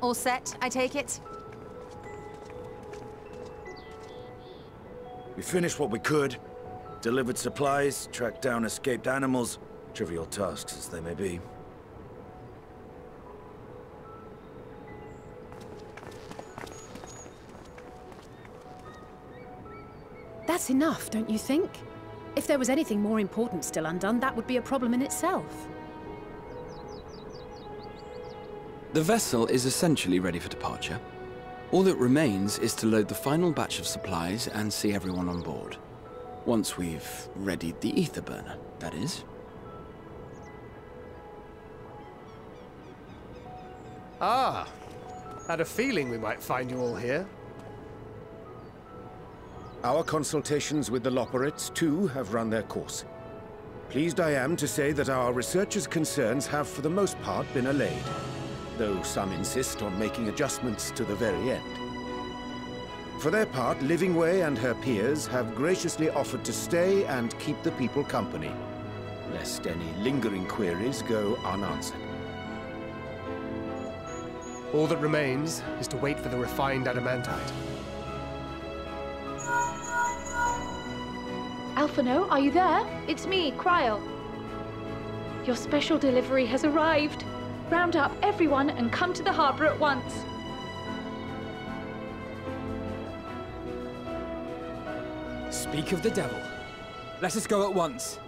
All set, I take it? We finished what we could. Delivered supplies, tracked down escaped animals. Trivial tasks as they may be. That's enough, don't you think? If there was anything more important still undone, that would be a problem in itself. The vessel is essentially ready for departure. All that remains is to load the final batch of supplies and see everyone on board. Once we've readied the ether burner, that is. Ah, had a feeling we might find you all here. Our consultations with the Loperates, too, have run their course. Pleased I am to say that our researchers' concerns have, for the most part, been allayed, though some insist on making adjustments to the very end. For their part, Livingway and her peers have graciously offered to stay and keep the people company, lest any lingering queries go unanswered. All that remains is to wait for the refined adamantite. Alphino, are you there? It's me, Cryo. Your special delivery has arrived. Round up everyone and come to the harbor at once. Speak of the devil. Let us go at once.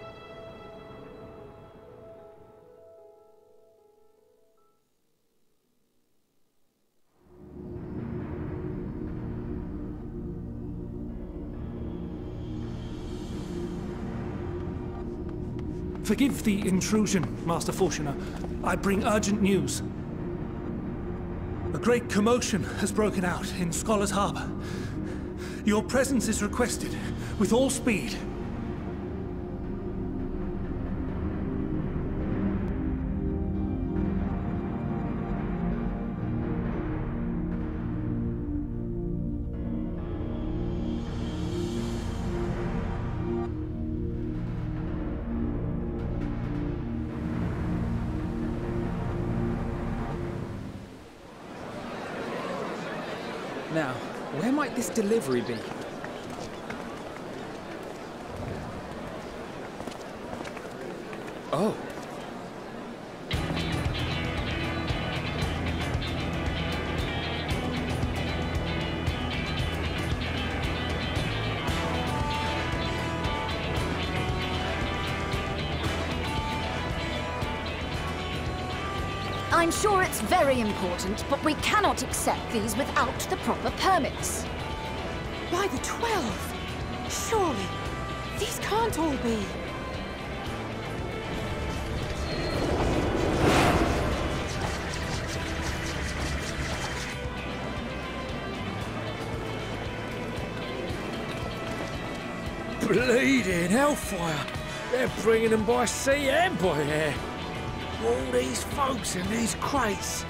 Forgive the intrusion, Master Fortuner. I bring urgent news. A great commotion has broken out in Scholar's Harbor. Your presence is requested, with all speed. Now, where might this delivery be? Oh. I'm sure it's very important, but we cannot accept these without the proper permits. By the 12! Surely, these can't all be. Bleeding hellfire! They're bringing them by sea and by air. All these folks in these crates.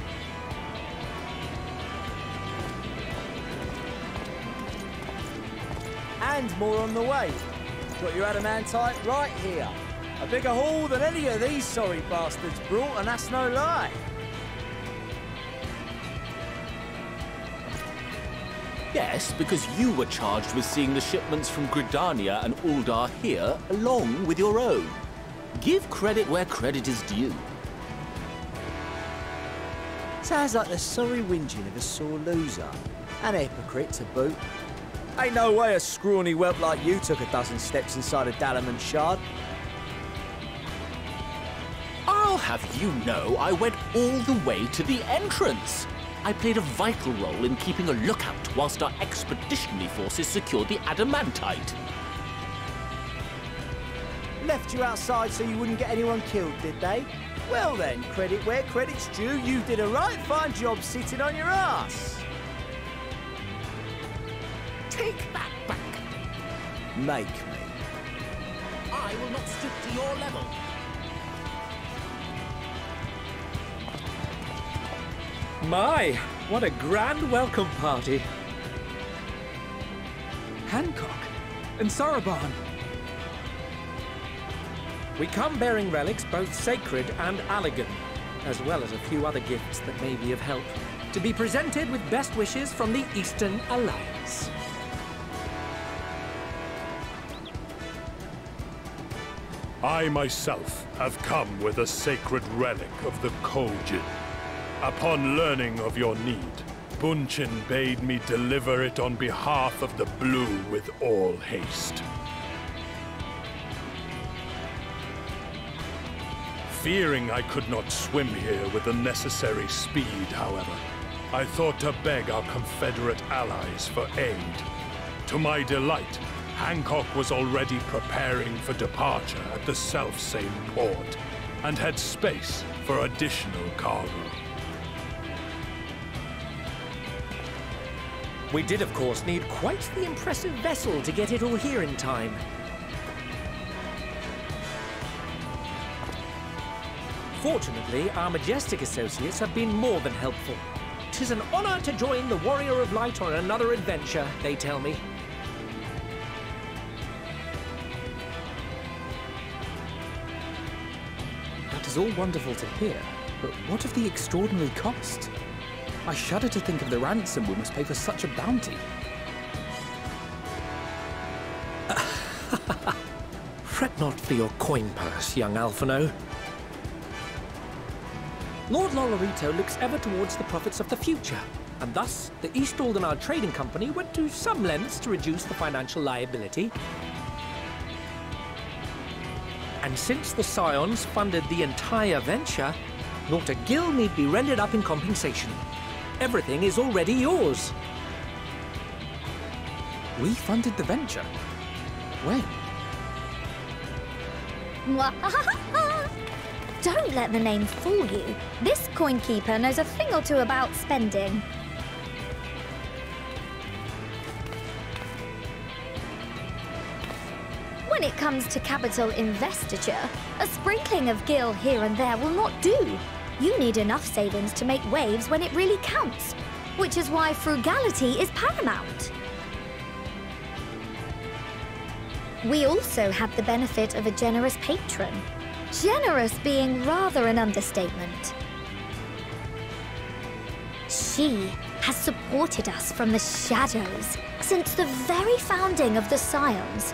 And more on the way. Got your adamantite right here. A bigger haul than any of these sorry bastards brought, and that's no lie. Yes, because you were charged with seeing the shipments from Gridania and Uldar here, along with your own. Give credit where credit is due. Sounds like the sorry whinging of a sore loser. An hypocrite to boot. Ain't no way a scrawny whelp like you took a dozen steps inside a Adamant shard. I'll have you know I went all the way to the entrance. I played a vital role in keeping a lookout whilst our expeditionary forces secured the adamantite. Left you outside so you wouldn't get anyone killed, did they? Well then, credit where credit's due, you did a right fine job sitting on your ass. Take that back. Make me. I will not stoop to your level. My, what a grand welcome party. Hancock and Saraban. We come bearing relics both sacred and elegant, as well as a few other gifts that may be of help. to be presented with best wishes from the Eastern Alliance. I myself have come with a sacred relic of the Kojin. Upon learning of your need, Bunchin bade me deliver it on behalf of the Blue with all haste. Fearing I could not swim here with the necessary speed, however, I thought to beg our Confederate allies for aid. To my delight, Hancock was already preparing for departure at the self-same port, and had space for additional cargo. We did, of course, need quite the impressive vessel to get it all here in time. Fortunately, our majestic associates have been more than helpful. 'Tis an honor to join the Warrior of Light on another adventure, they tell me. That is all wonderful to hear, but what of the extraordinary cost? I shudder to think of the ransom we must pay for such a bounty. Fret not for your coin purse, young Alphino. Lord Lolorito looks ever towards the profits of the future, and thus the East Aldenard Trading Company went to some lengths to reduce the financial liability. And since the Scions funded the entire venture, not a gill need be rendered up in compensation. Everything is already yours. We funded the venture? When? Don't let the name fool you. This coin keeper knows a thing or two about spending. When it comes to capital investiture, a sprinkling of gil here and there will not do. You need enough savings to make waves when it really counts, which is why frugality is paramount. We also had the benefit of a generous patron. Generous being rather an understatement. She has supported us from the shadows since the very founding of the Scions.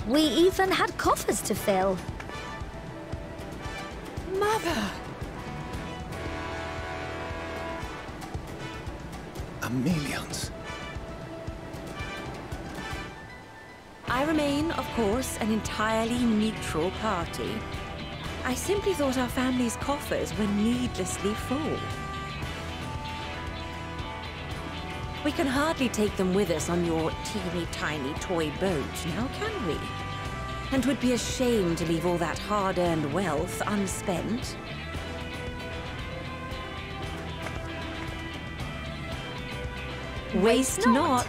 We even had coffers to fill. Mother! Millions. I remain, of course, an entirely neutral party. I simply thought our family's coffers were needlessly full. We can hardly take them with us on your teeny-tiny toy boat, now can we? And 'twould be a shame to leave all that hard-earned wealth unspent. Waste not.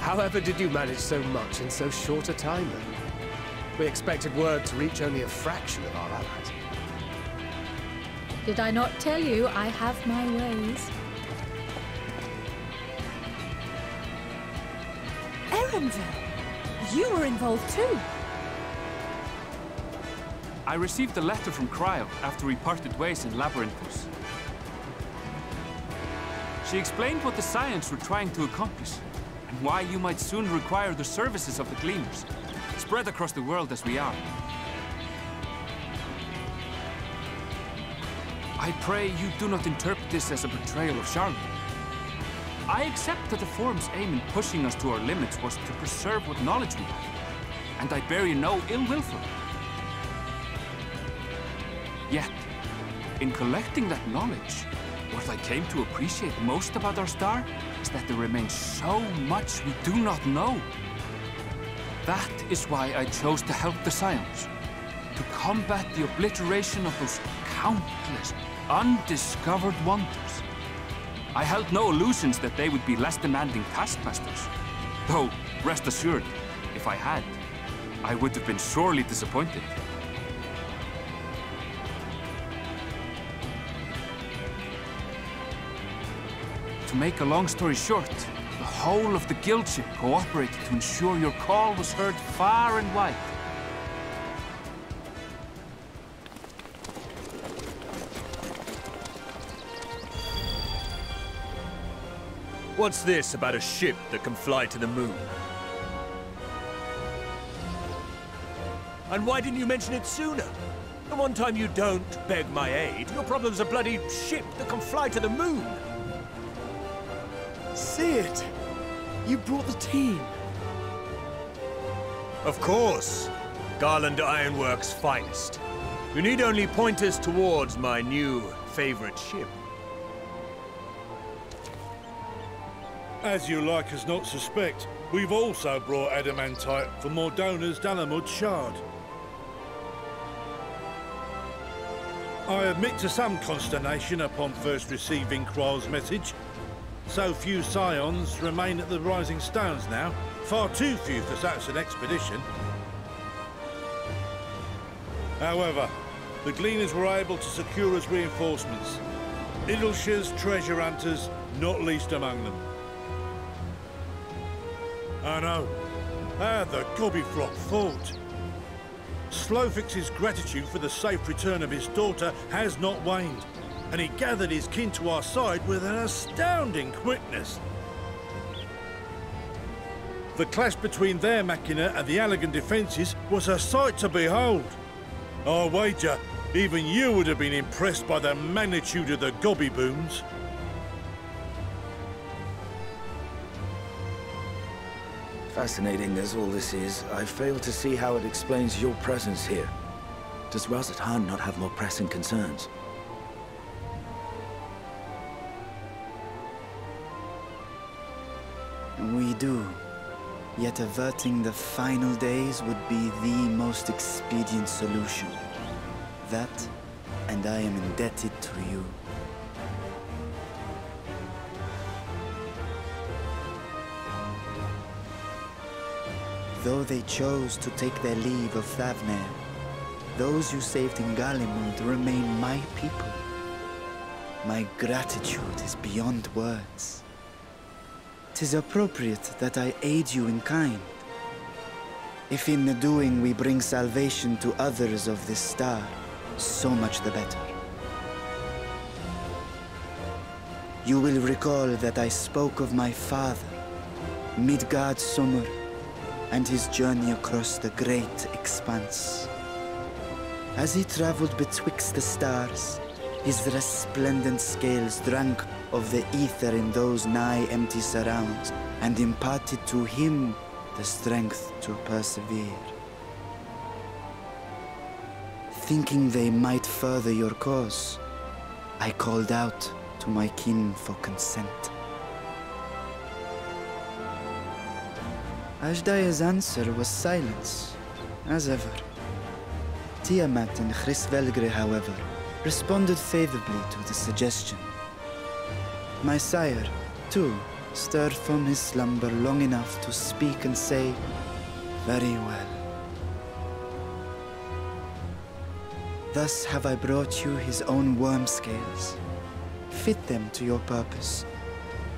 However did you manage so much in so short a time, then? We expected word to reach only a fraction of our allies. Did I not tell you I have my ways? Erenville, you were involved too. I received a letter from Cryo after we parted ways in Labyrinthus. She explained what the Scions were trying to accomplish, and why you might soon require the services of the Gleaners, spread across the world as we are. I pray you do not interpret this as a betrayal of Charlotte. I accept that the Forum's aim in pushing us to our limits was to preserve what knowledge we have, and I bear you no ill will for it. Yet, in collecting that knowledge, what I came to appreciate most about our star is that there remains so much we do not know. That is why I chose to help the Scions, to combat the obliteration of those countless, undiscovered wonders. I held no illusions that they would be less demanding taskmasters. Though, rest assured, if I had, I would have been sorely disappointed. To make a long story short, the whole of the guild ship cooperated to ensure your call was heard far and wide. What's this about a ship that can fly to the moon? And why didn't you mention it sooner? The one time you don't beg my aid, your problem's a bloody ship that can fly to the moon. Sid! You brought the team. Of course. Garland Ironworks' finest. You need only point us towards my new favorite ship. As you like us not suspect, we've also brought Adamantite for Mordona's Dalamud Shard. I admit to some consternation upon first receiving Kryl's message. So few Scions remain at the Rising Stones now. Far too few for such an expedition. However, the Gleaners were able to secure us reinforcements. Idleshire's treasure hunters, not least among them. I know. How the Gobbyflock fought. Slowfix's gratitude for the safe return of his daughter has not waned, and he gathered his kin to our side with an astounding quickness. The clash between their machina and the Allagan defences was a sight to behold. I wager even you would have been impressed by the magnitude of the Gobby booms. Fascinating as all this is, I fail to see how it explains your presence here. Does Razat not have more pressing concerns? We do. Yet averting the final days would be the most expedient solution. That, and I am indebted to you. Though they chose to take their leave of Thavnair, those you saved in Galimund remain my people. My gratitude is beyond words. 'Tis appropriate that I aid you in kind. If in the doing we bring salvation to others of this star, so much the better. You will recall that I spoke of my father, Midgard Summer, and his journey across the great expanse. As he traveled betwixt the stars, his resplendent scales drank of the ether in those nigh empty surrounds, and imparted to him the strength to persevere. Thinking they might further your cause, I called out to my kin for consent. Ajdaya's answer was silence, as ever. Tiamat and Hrisvelgre, however, responded favorably to the suggestion. My sire, too, stirred from his slumber long enough to speak and say, "Very well." Thus have I brought you his own worm scales. Fit them to your purpose,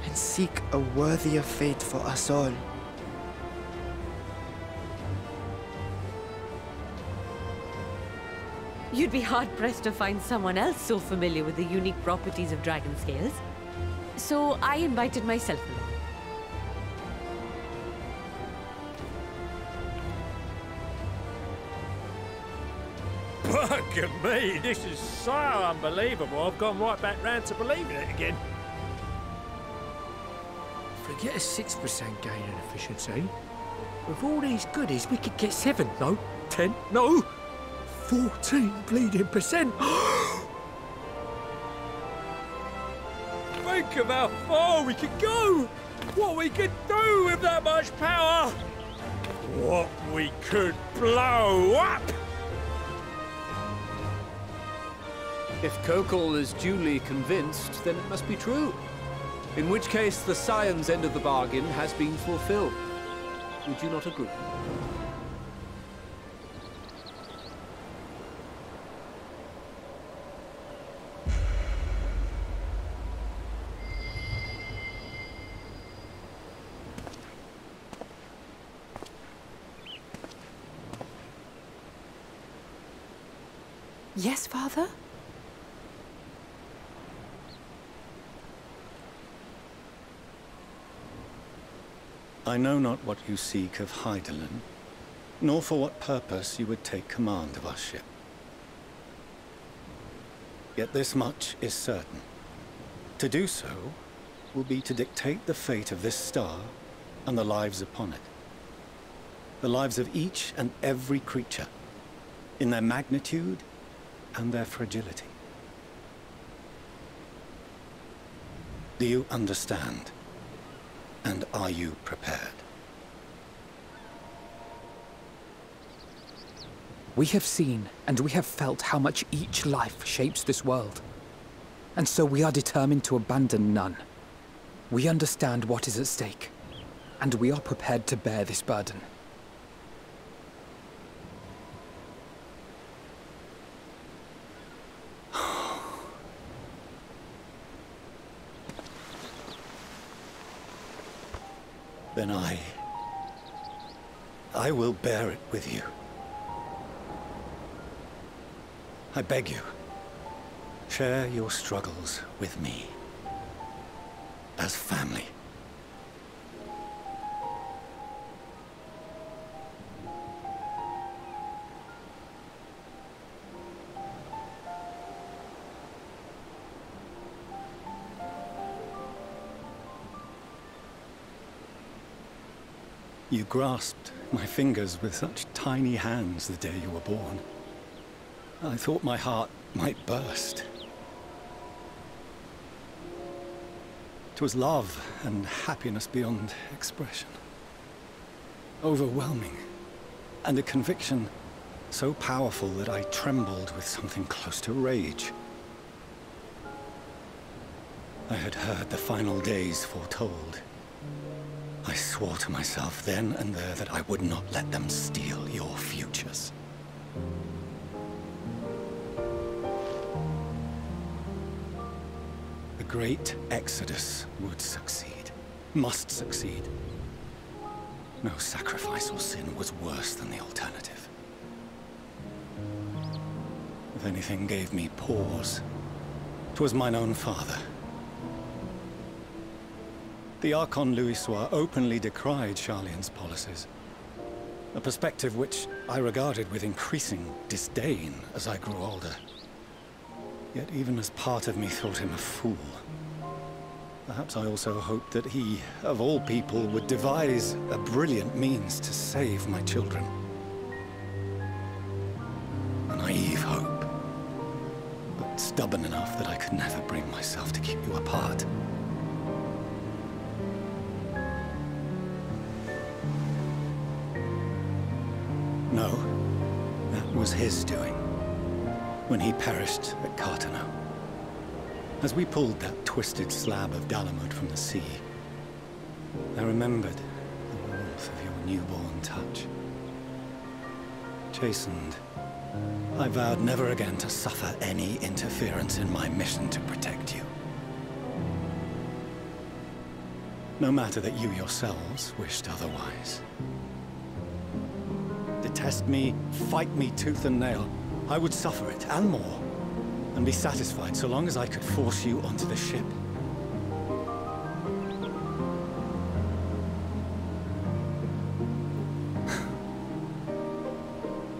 and seek a worthier fate for us all. You'd be hard-pressed to find someone else so familiar with the unique properties of dragon scales. So I invited myself along. Bugger me, this is so unbelievable. I've gone right back round to believing it again. Forget a 6% gain in efficiency. With all these goodies, we could get 7, no, 10, no, 14 bleeding percent. Think of how far we could go. What we could do with that much power. What we could blow up. If Kokol is duly convinced, then it must be true. In which case, the Scion's end of the bargain has been fulfilled. Would you not agree? Yes, Father? I know not what you seek of Hydaelyn, nor for what purpose you would take command of our ship. Yet this much is certain. To do so will be to dictate the fate of this star and the lives upon it. The lives of each and every creature, in their magnitude and their fragility. Do you understand? And are you prepared? We have seen and we have felt how much each life shapes this world. And so we are determined to abandon none. We understand what is at stake, and we are prepared to bear this burden. Then I will bear it with you. I beg you, share your struggles with me. As family. You grasped my fingers with such tiny hands the day you were born. I thought my heart might burst. It was love and happiness beyond expression. Overwhelming. And a conviction so powerful that I trembled with something close to rage. I had heard the final days foretold. I swore to myself then and there that I would not let them steal your futures. The great Exodus would succeed. Must succeed. No sacrifice or sin was worse than the alternative. If anything gave me pause, 'twas mine own father. The Archon Louisoix openly decried Charlian's policies, a perspective which I regarded with increasing disdain as I grew older. Yet even as part of me thought him a fool. Perhaps I also hoped that he, of all people, would devise a brilliant means to save my children. A naive hope, but stubborn enough that I could never bring myself to keep you apart. No, that was his doing, when he perished at Cartano. As we pulled that twisted slab of Dalamud from the sea, I remembered the warmth of your newborn touch. Chastened, I vowed never again to suffer any interference in my mission to protect you. No matter that you yourselves wished otherwise. Detest me, fight me tooth and nail, I would suffer it, and more, and be satisfied so long as I could force you onto the ship.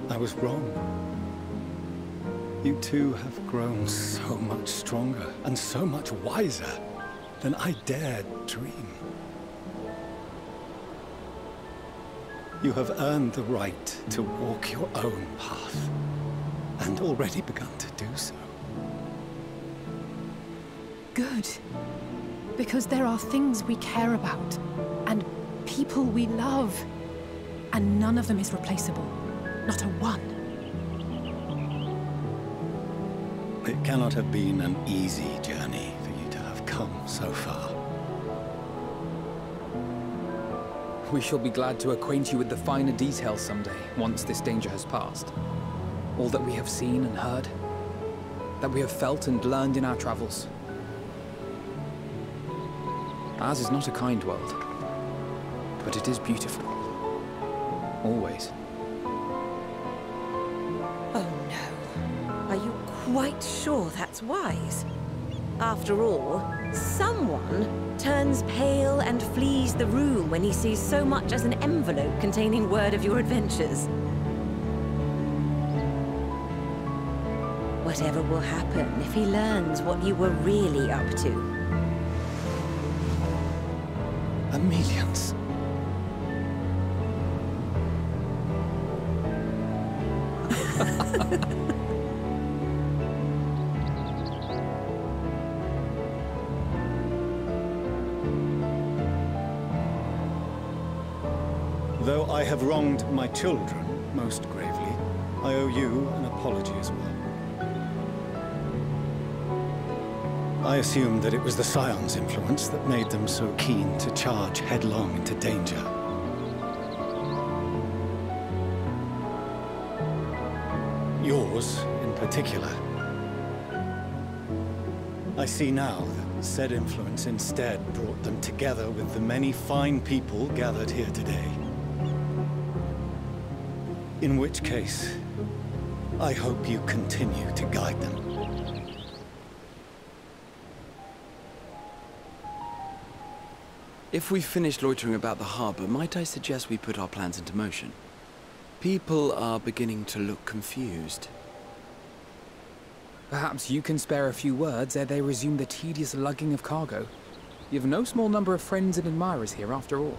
I was wrong. You two have grown so much stronger, and so much wiser than I dared dream. You have earned the right to walk your own path, and already begun to do so. Good. Because there are things we care about, and people we love, and none of them is replaceable. Not a one. It cannot have been an easy journey for you to have come so far. We shall be glad to acquaint you with the finer details someday, once this danger has passed. All that we have seen and heard, that we have felt and learned in our travels. Ours is not a kind world, but it is beautiful. Always. Oh no. Are you quite sure that's wise. After all, someone turns pale and flees the room when he sees so much as an envelope containing word of your adventures. Whatever will happen if he learns what you were really up to? Millions. Though I have wronged my children most gravely, I owe you an apology as well. I assumed that it was the Scion's influence that made them so keen to charge headlong into danger. Yours, in particular. I see now that said influence instead brought them together with the many fine people gathered here today. In which case, I hope you continue to guide them. If we've finished loitering about the harbor, might I suggest we put our plans into motion? People are beginning to look confused. Perhaps you can spare a few words ere they resume the tedious lugging of cargo. You've no small number of friends and admirers here after all.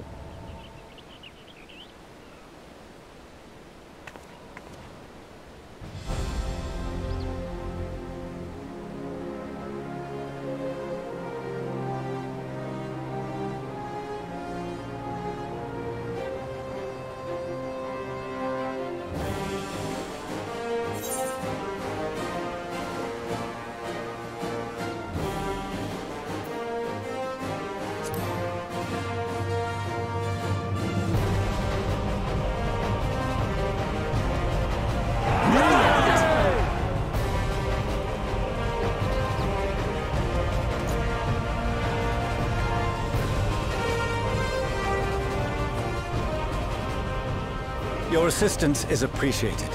Your assistance is appreciated.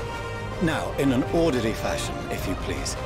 Now, in an orderly fashion, if you please.